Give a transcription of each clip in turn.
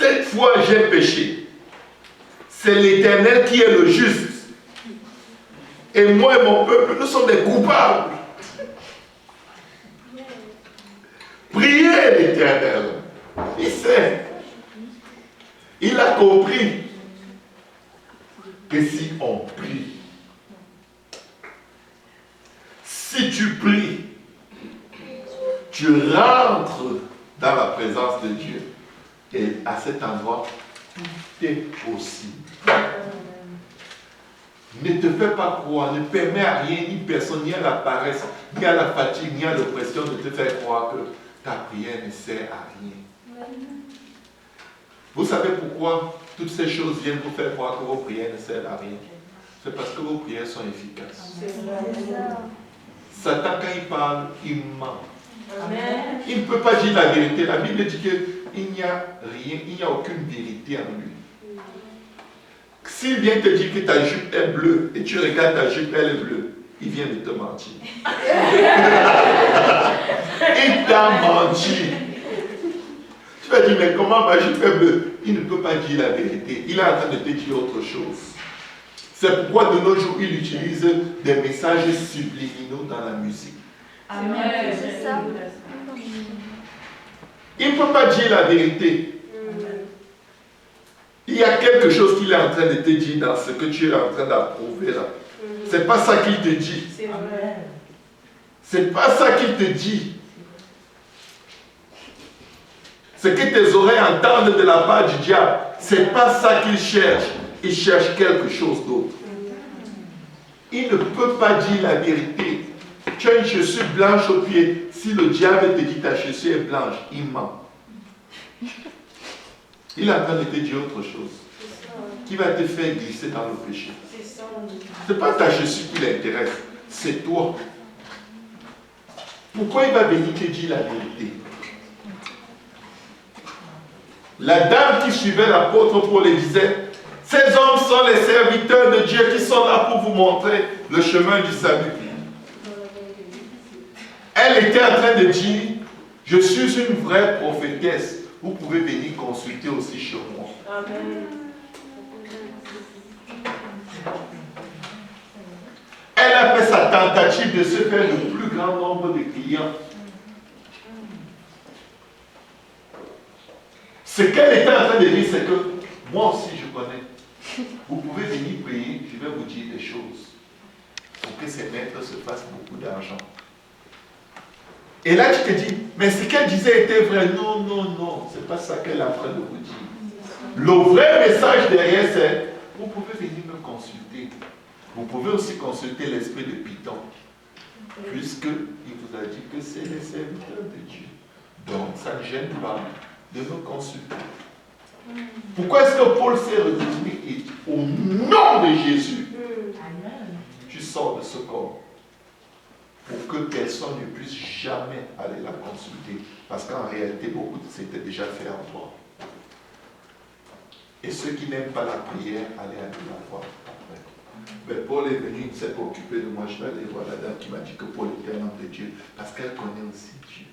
cette fois j'ai péché. C'est l'Éternel qui est le juste. Et moi et mon peuple, nous sommes des coupables. Priez l'Éternel. Il sait. Il a compris que si on prie, si tu pries, tu rentres dans la présence de Dieu. Et à cet endroit, tout est possible. Ne te fais pas croire, ne permets à rien, ni personne, ni à la paresse, ni à la fatigue, ni à l'oppression de te faire croire que ta prière ne sert à rien. Vous savez pourquoi toutes ces choses viennent vous faire croire que vos prières ne servent à rien? C'est parce que vos prières sont efficaces. Satan, quand il parle, il ment. Amen. Il ne peut pas dire la vérité. La Bible dit qu'il n'y a rien, il n'y a aucune vérité en lui. S'il vient te dire que ta jupe est bleue et tu regardes ta jupe, elle est bleue, il vient de te mentir. Il t'a menti. Tu vas dire, mais comment ma jupe est bleue? Il ne peut pas dire la vérité. Il est en train de te dire autre chose. C'est pourquoi de nos jours, il utilise des messages subliminaux dans la musique. Amen. C'est ça. Il ne peut pas dire la vérité. Il y a quelque chose qu'il est en train de te dire dans ce que tu es en train d'approuver là. C'est pas ça qu'il te dit. C'est pas ça qu'il te dit. Ce que tes oreilles entendent de la part du diable, c'est pas ça qu'il cherche. Il cherche quelque chose d'autre. Il ne peut pas dire la vérité. Tu as une chaussure blanche au pied. Si le diable te dit ta chaussure est blanche, il ment. Il est en train de te dire autre chose qui va te faire glisser dans le péché. Ce n'est pas ta chaussure qui l'intéresse, c'est toi. Pourquoi il va venir te dire la vérité? La dame qui suivait l'apôtre Paul et disait, ces hommes sont les serviteurs de Dieu qui sont là pour vous montrer le chemin du salut. Elle était en train de dire, je suis une vraie prophétesse. Vous pouvez venir consulter aussi chez moi. Amen. Elle a fait sa tentative de se faire le plus grand nombre de clients. Ce qu'elle était en train de dire, c'est que moi aussi je connais. Vous pouvez venir payer, je vais vous dire des choses pour que ces maîtres se fassent beaucoup d'argent. Et là, tu te dis, mais ce qu'elle disait était vrai. Non, non, non, c'est pas ça qu'elle est en train de vous dire. Le vrai message derrière, c'est, vous pouvez venir me consulter. Vous pouvez aussi consulter l'esprit de Python, puisqu'il vous a dit que c'est les serviteurs de Dieu. Donc, ça ne gêne pas de me consulter. Pourquoi est-ce que Paul s'est retourné et dit, au nom de Jésus, tu sors de ce corps? Pour que personne ne puisse jamais aller la consulter. Parce qu'en réalité, beaucoup s'étaient déjà fait en toi. Et ceux qui n'aiment pas la prière, allez la voir après. Mais Paul est venu, il s'est occupé de moi. Je vais aller voir la dame qui m'a dit que Paul était un homme de Dieu. Parce qu'elle connaît aussi Dieu.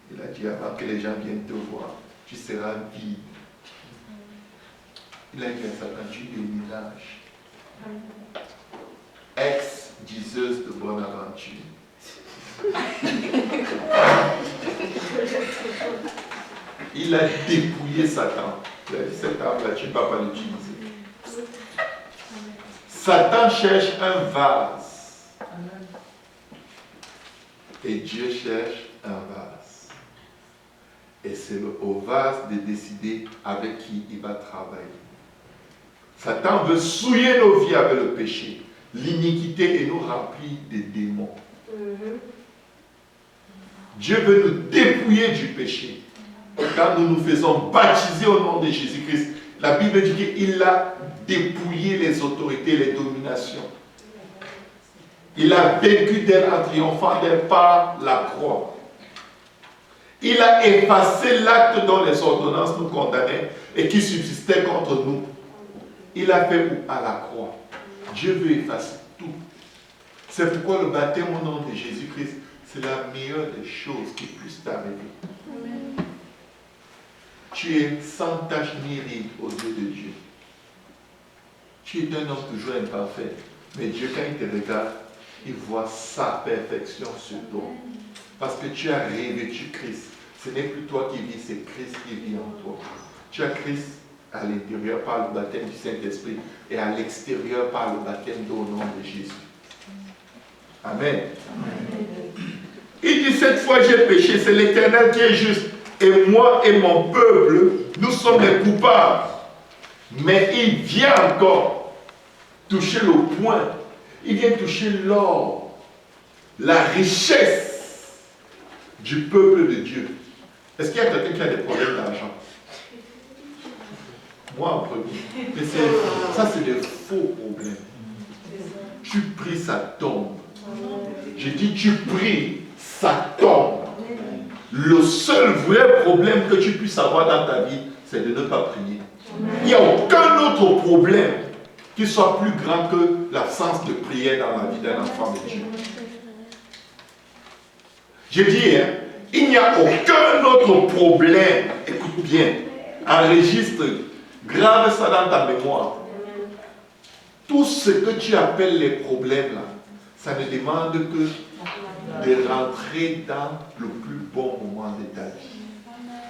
Il a dit, avant que les gens viennent te voir, tu seras vide. Il a dit à Satan, tu déménages. Ex-diseuse de bonne aventure. Il a dépouillé Satan. Il a dit, cette arme-là, tu ne vas pas l'utiliser. Satan cherche un vase. Et Dieu cherche un vase. Et c'est au vase de décider avec qui il va travailler. Satan veut souiller nos vies avec le péché, l'iniquité et nous remplir des démons. Dieu veut nous dépouiller du péché. Quand nous nous faisons baptiser au nom de Jésus-Christ, la Bible dit qu'il a dépouillé les autorités, les dominations. Il a vaincu d'elles en triomphant d'elles par la croix. Il a effacé l'acte dont les ordonnances nous condamnaient et qui subsistait contre nous. Il a fait où? À la croix. Dieu veut effacer tout. C'est pourquoi le baptême au nom de Jésus-Christ, c'est la meilleure des choses qui puisse t'arriver. tu es sans tache ni ride aux yeux de Dieu. Tu es un homme toujours imparfait. Mais Dieu, quand il te regarde, il voit sa perfection sur toi. Parce que tu as revêtu Christ. Ce n'est plus toi qui vis, c'est Christ qui vit en toi. Tu as Christ à l'intérieur par le baptême du Saint-Esprit et à l'extérieur par le baptême au nom de Jésus. Amen. Il dit, cette fois j'ai péché, c'est l'Éternel qui est juste. Et moi et mon peuple, nous sommes les coupables. Mais il vient encore toucher le point. Il vient toucher l'or, la richesse du peuple de Dieu. Est-ce qu'il y a quelqu'un qui a des problèmes d'argent? Moi en premier. Mais ça, c'est des faux problèmes. Tu pries, ça tombe. Je dis, tu pries, ça tombe. Le seul vrai problème que tu puisses avoir dans ta vie, c'est de ne pas prier. Il n'y a aucun autre problème qui soit plus grand que l'absence de prière dans la vie d'un enfant de Dieu. Je dis, hein, il n'y a aucun autre problème, écoute bien, enregistre, grave ça dans ta mémoire. Tout ce que tu appelles les problèmes là, ça ne demande que de rentrer dans le plus bon moment de ta vie.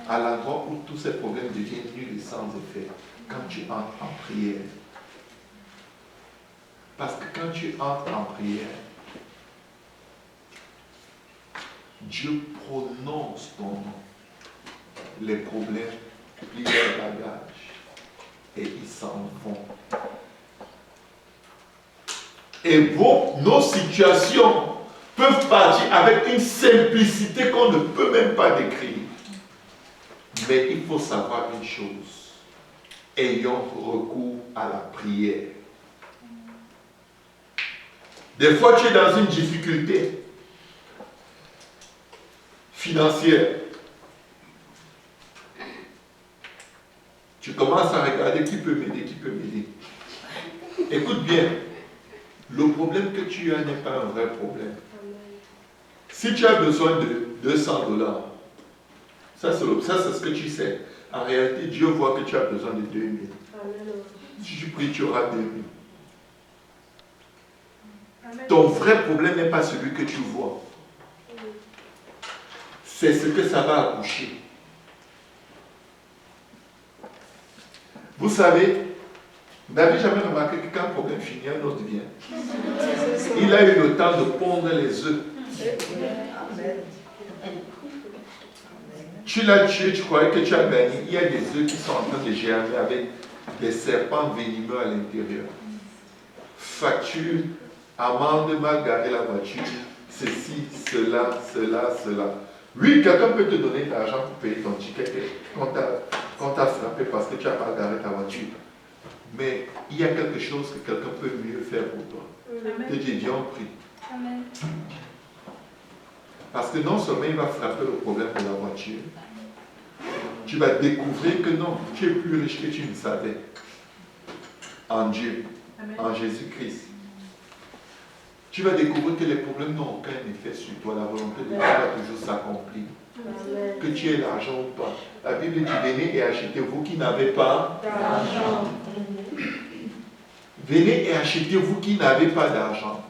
À l'endroit où tous ces problèmes deviennent nuls et sans effet, quand tu entres en prière. Parce que quand tu entres en prière, Dieu prononce ton nom. Les problèmes plient leur bagage et ils s'en vont. Et nos situations peuvent partir avec une simplicité qu'on ne peut même pas décrire. Mais il faut savoir une chose. Ayons recours à la prière. Des fois, tu es dans une difficulté financière. Tu commences à regarder qui peut m'aider, qui peut m'aider. Écoute bien, le problème que tu as n'est pas un vrai problème. Si tu as besoin de $200, ça c'est ce que tu sais. En réalité, Dieu voit que tu as besoin de 2000. Si tu pries, tu auras 2000. Ton vrai problème n'est pas celui que tu vois. C'est ce que ça va accoucher. Vous savez, vous n'avez jamais remarqué que quand un problème finit, un autre vient. Il a eu le temps de pondre les œufs. Tu l'as tué, tu croyais que tu as gagné. Il y a des œufs qui sont en train de germer avec des serpents venimeux à l'intérieur. Facture, amende, mal garé la voiture, ceci, cela. Oui, quelqu'un peut te donner de l'argent pour payer ton ticket quand t'a frappé parce que tu as mal garé ta voiture. Mais il y a quelque chose que quelqu'un peut mieux faire pour toi. Que Dieu viens en prie. Amen. Parce que non seulement il va frapper le problème de la voiture, tu vas découvrir que non, tu es plus riche que tu ne savais. En Dieu, amen, en Jésus-Christ. Tu vas découvrir que les problèmes n'ont aucun effet sur toi. La volonté de Dieu va toujours s'accomplir. Que tu aies l'argent ou pas. La Bible dit, venez et achetez, vous qui n'avez pas d'argent. Venez et achetez, vous qui n'avez pas d'argent.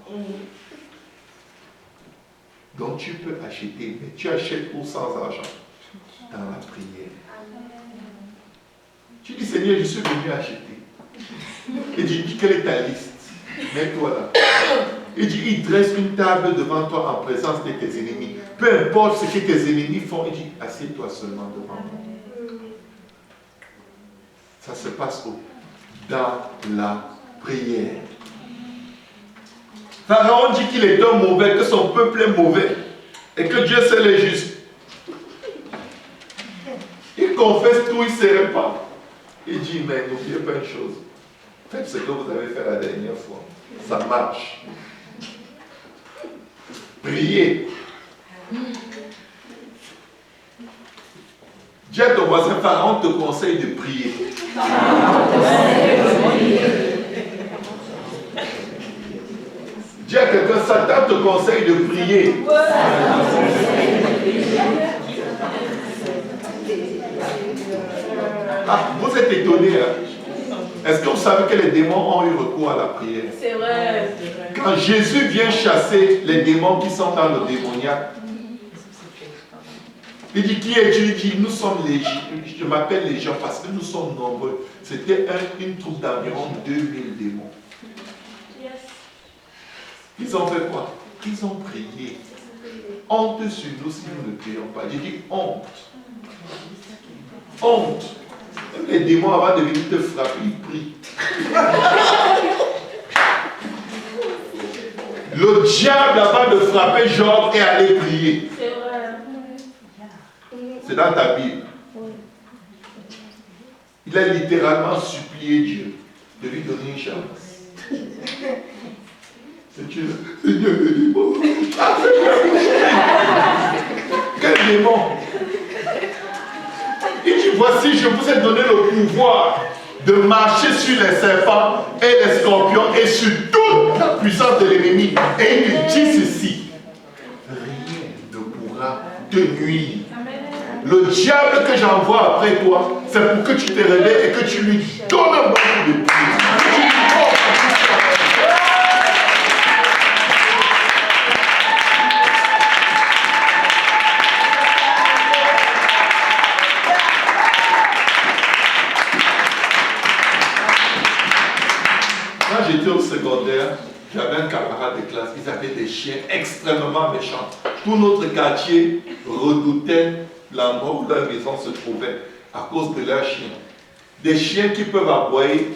Donc tu peux acheter, mais tu achètes pour sans argent. Dans la prière. Tu dis, Seigneur, je suis venu acheter. Et tu dis, quelle est ta liste? Mets-toi là. Il dit, il dresse une table devant toi en présence de tes ennemis. Peu importe ce que tes ennemis font, il dit, assieds-toi seulement devant moi. Ça se passe où? Dans la prière. Pharaon dit qu'il est un mauvais, que son peuple est mauvais et que Dieu seul est juste. Il confesse tout, il ne se répand. Il dit, mais n'oubliez pas une chose. Faites ce que vous avez fait la dernière fois. Ça marche. Priez. Dis à ton voisin, Pharaon te conseille de prier. Dis à quelqu'un, Satan te conseille de prier. Ah, vous êtes étonnés, hein? Est-ce que vous savez que les démons ont eu recours à la prière? C'est vrai, c'est vrai. Quand Jésus vient chasser les démons qui sont dans le démoniaque, il dit, qui es-tu? Il dit, nous sommes légion. Je m'appelle Légion parce que nous sommes nombreux. C'était une troupe d'environ 2000 démons. Ils ont fait quoi? Ils ont prié. Honte sur nous si nous ne prions pas. J'ai dit honte. Honte. Même les démons, avant de venir te frapper, ils prient. Le diable, avant de frapper Job, est allé prier. C'est vrai. C'est dans ta Bible. Il a littéralement supplié Dieu de lui donner une chance. C'est Dieu. Seigneur, le démon. Quel démon? Il dit, voici, je vous ai donné le pouvoir de marcher sur les serpents et les scorpions et sur toute la puissance de l'ennemi. Et il dit ceci, rien ne pourra te nuire. Le diable que j'envoie après toi, c'est pour que tu te réveilles et que tu lui donnes un bon coup de pied. Quand j'étais au secondaire, j'avais un camarade de classe, ils avaient des chiens extrêmement méchants. Tout notre quartier redoutait l'endroit où leur maison se trouvait à cause de leurs chiens. Des chiens qui peuvent aboyer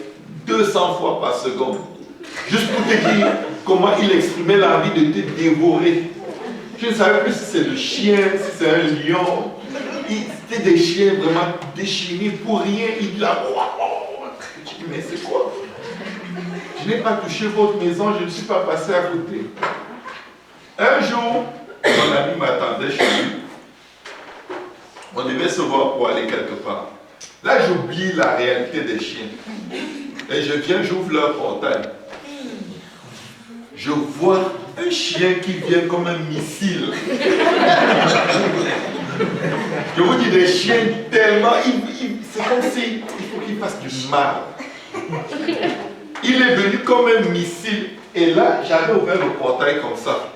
200 fois par seconde. Juste pour te dire comment il exprimait l'envie de te dévorer. Je ne savais plus si c'est le chien, si c'est un lion. C'était des chiens vraiment déchirés pour rien. Il l'a... Je dis, mais c'est quoi? Je n'ai pas touché votre maison, je ne suis pas passé à côté. Un jour, mon ami m'attendait chez lui. On devait se voir pour aller quelque part. Là, j'oublie la réalité des chiens. Et je viens, j'ouvre leur portail. Je vois un chien qui vient comme un missile. Je vous dis, des chiens tellement... c'est comme si il faut qu'il fasse du mal. Il est venu comme un missile. Et là, j'avais ouvert le portail comme ça.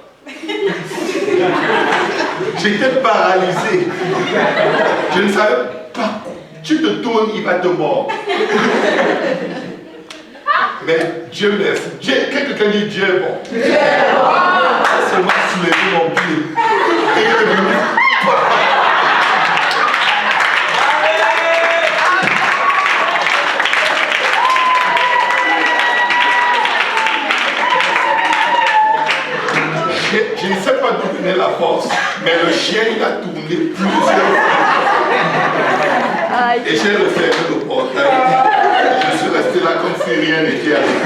J'étais paralysé. Je ne savais pas. Tu te tournes, il va te mordre. Mais Dieu merci. Quelqu'un dit Dieu est bon. Dieu est bon. Ça m'a soulevé mon pied. Et il est venu. Je ne sais pas d'où venait la force, mais le chien il a tourné plusieurs fois. Et j'ai refermé le portail. Je suis resté là comme si rien n'était arrivé.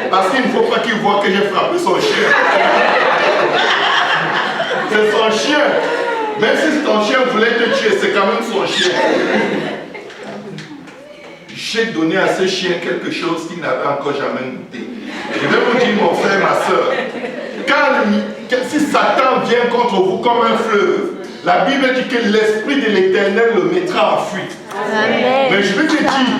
Parce qu'il ne faut pas qu'il voit que j'ai frappé son chien. C'est son chien. Même si ton chien voulait te tuer, c'est quand même son chien. J'ai donné à ce chien quelque chose qu'il n'avait encore jamais goûté. Je vais vous dire, mon frère, ma soeur, si Satan vient contre vous comme un fleuve, la Bible dit que l'Esprit de l'Éternel le mettra en fuite. Amen. Mais je vais te dire,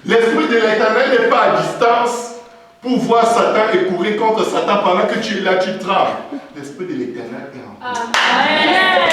l'Esprit de l'Éternel n'est pas à distance pour voir Satan et courir contre Satan pendant que tu es là, tu trembles. L'Esprit de l'Éternel est en fuite. Amen.